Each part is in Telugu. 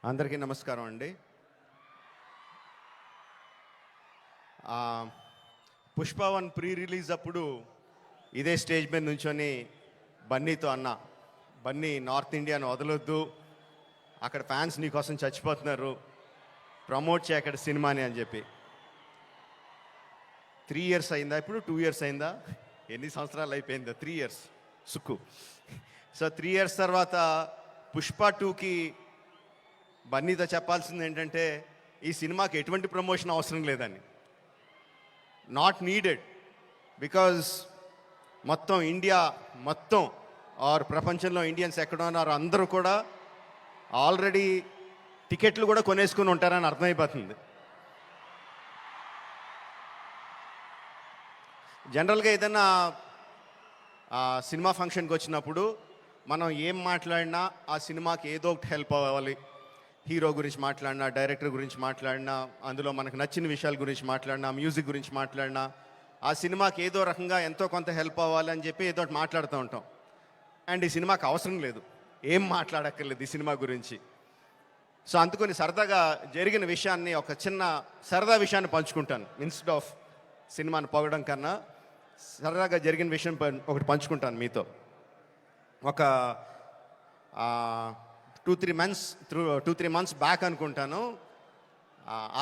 అందరికీ నమస్కారం అండి. పుష్ప 1 ప్రీ రిలీజ్ అప్పుడు ఇదే స్టేజ్ మీద నుంచొని బన్నీతో అన్న, బన్నీ నార్త్ ఇండియాను వదలొద్దు, అక్కడ ఫ్యాన్స్ నీకోసం చచ్చిపోతున్నారు, ప్రమోట్ చేయ అక్కడ సినిమాని అని చెప్పి. 3 years అయిందా, ఇప్పుడు 2 years అయిందా, ఎన్ని సంవత్సరాలు అయిపోయిందా? 3 years సుక్కు. సో 3 years తర్వాత పుష్ప 2కి బన్నీతో చెప్పాల్సింది ఏంటంటే, ఈ సినిమాకి ఎటువంటి ప్రమోషన్ అవసరం లేదని. నాట్ నీడెడ్, బికాజ్ మొత్తం ఇండియా మొత్తం ఆర్ ప్రపంచంలో ఇండియన్స్ ఎక్కడ ఉన్నారో అందరూ కూడా ఆల్రెడీ టికెట్లు కూడా కొనేసుకుని ఉంటారని అర్థమైపోతుంది. జనరల్గా ఏదైనా సినిమా ఫంక్షన్కి వచ్చినప్పుడు మనం ఏం మాట్లాడినా ఆ సినిమాకి ఏదో ఒకటి హెల్ప్ అవ్వాలి. హీరో గురించి మాట్లాడినా, డైరెక్టర్ గురించి మాట్లాడినా, అందులో మనకు నచ్చిన విషయాల గురించి మాట్లాడినా, మ్యూజిక్ గురించి మాట్లాడినా, ఆ సినిమాకి ఏదో రకంగా ఎంతో కొంత హెల్ప్ అవ్వాలి అని చెప్పి ఏదో ఒకటి మాట్లాడుతూ ఉంటాం. అండ్ ఈ సినిమాకి అవసరం లేదు, ఏం మాట్లాడక్కర్లేదు ఈ సినిమా గురించి. సో అందుకని సరదాగా జరిగిన విషయాన్ని, ఒక చిన్న సరదా విషయాన్ని పంచుకుంటాను. ఇన్స్టెడ్ ఆఫ్ సినిమాని పొగడం కన్నా సరదాగా జరిగిన విషయం ఒకటి పంచుకుంటాను మీతో. ఒక 2-3 months బ్యాక్ అనుకుంటాను,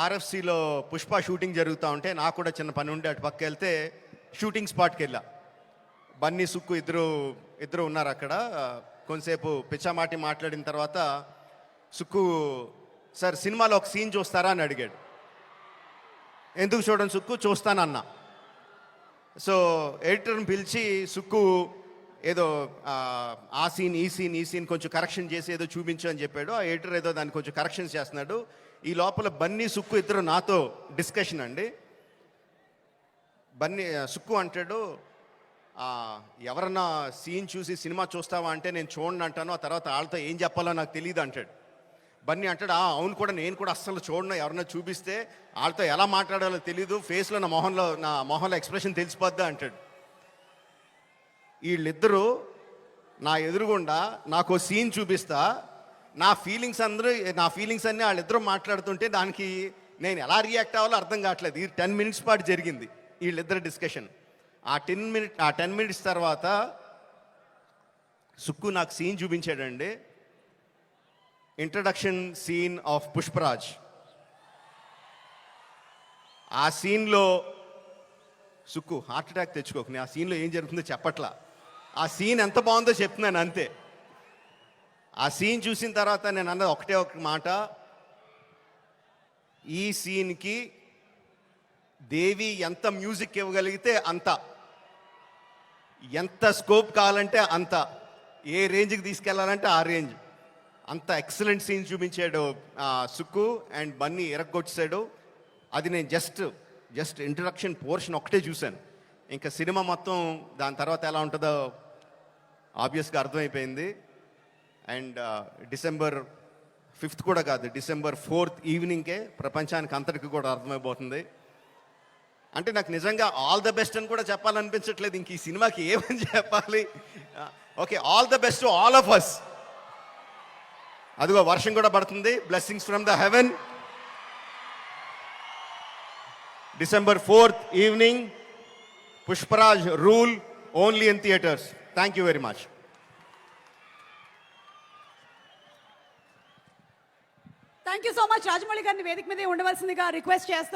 ఆర్ఎఫ్సిలో పుష్ప షూటింగ్ జరుగుతూ ఉంటే నాకు కూడా చిన్న పని ఉండి అటు పక్క వెళ్తే షూటింగ్ స్పాట్కి వెళ్ళా. బన్నీ, సుక్కు ఇద్దరు ఉన్నారు అక్కడ. కొంతసేపు పిచ్చామాటి మాట్లాడిన తర్వాత సుక్కు, సార్ సినిమాలో ఒక సీన్ చూస్తారా అని అడిగాడు. ఎందుకు చూడండి సుక్కు, చూస్తానన్నా. సో ఎడిటర్ని పిలిచి సుక్కు ఏదో ఆ సీన్ ఈ సీన్ కొంచెం కరెక్షన్ చేసి ఏదో చూపించు అని చెప్పాడు. ఆ ఎడిటర్ ఏదో దాన్ని కొంచెం కరెక్షన్స్ చేస్తున్నాడు. ఈ లోపల బన్నీ, సుక్కు ఇద్దరు నాతో డిస్కషన్ అండి. బన్నీ, సుక్కు అంటాడు, ఎవరన్నా సీన్ చూసి సినిమా చూస్తావా అంటే నేను చూడండి అంటాను, ఆ తర్వాత వాళ్ళతో ఏం చెప్పాలో నాకు తెలియదు అంటాడు. బన్నీ అంటాడు, అవును కూడా, నేను కూడా అస్సలు చూడను, ఎవరన్నా చూపిస్తే వాళ్ళతో ఎలా మాట్లాడాలో తెలీదు, ఫేస్లో నా మొహంలో ఎక్స్ప్రెషన్ తెలిసిపోద్దా అంటాడు. వీళ్ళిద్దరూ నా ఎదురుగుండా నాకు సీన్ చూపిస్తా, నా ఫీలింగ్స్ అన్నీ వాళ్ళిద్దరూ మాట్లాడుతుంటే దానికి నేను ఎలా రియాక్ట్ అవ్వాలో అర్థం కావట్లేదు. ఈ 10 minutes పాటు జరిగింది వీళ్ళిద్దరు డిస్కషన్. ఆ 10 minutes తర్వాత సుక్కు నాకు సీన్ చూపించాడండి. Introduction scene of Pushparaj. ఆ సీన్లో సుక్కు హార్ట్ అటాక్ తెచ్చుకోకు, ఆ సీన్లో ఏం జరుగుతుందో చెప్పట్లా, ఆ సీన్ ఎంత బాగుందో చెప్తున్నాను అంతే. ఆ సీన్ చూసిన తర్వాత నేను అన్నది ఒకటే ఒక మాట, ఈ సీన్కి దేవి ఎంత మ్యూజిక్ ఇవ్వగలిగితే అంత, ఎంత స్కోప్ కావాలంటే అంత, ఏ రేంజ్కి తీసుకెళ్లాలంటే ఆ రేంజ్, అంత ఎక్సలెంట్ సీన్ చూపించాడు సుక్కు. అండ్ బన్నీ ఎరగొచ్చాడు. అది నేను జస్ట్ ఇంట్రడక్షన్ పోర్షన్ ఒకటే చూశాను. ఇంకా సినిమా మొత్తం దాని తర్వాత ఎలా ఉంటుందో ఆబ్వియస్గా అర్థమైపోయింది. అండ్ December 5th కూడా కాదు, December 4th ఈవినింగ్కే ప్రపంచానికి అంతటికి కూడా అర్థమైపోతుంది. అంటే నాకు నిజంగా ఆల్ ద బెస్ట్ అని కూడా చెప్పాలనిపించట్లేదు, ఇంక ఈ సినిమాకి ఏమని చెప్పాలి. Okay, all the best to all of us. అదిగో వర్షం కూడా పడుతుంది, blessings from the heaven. December 4th evening, Pushparaj rule, only in theatres. Thank you very much. Thank you so much. Rajamouli గారిని వేదిక మీద ఉండవలసిందిగా రిక్వెస్ట్ చేస్తూ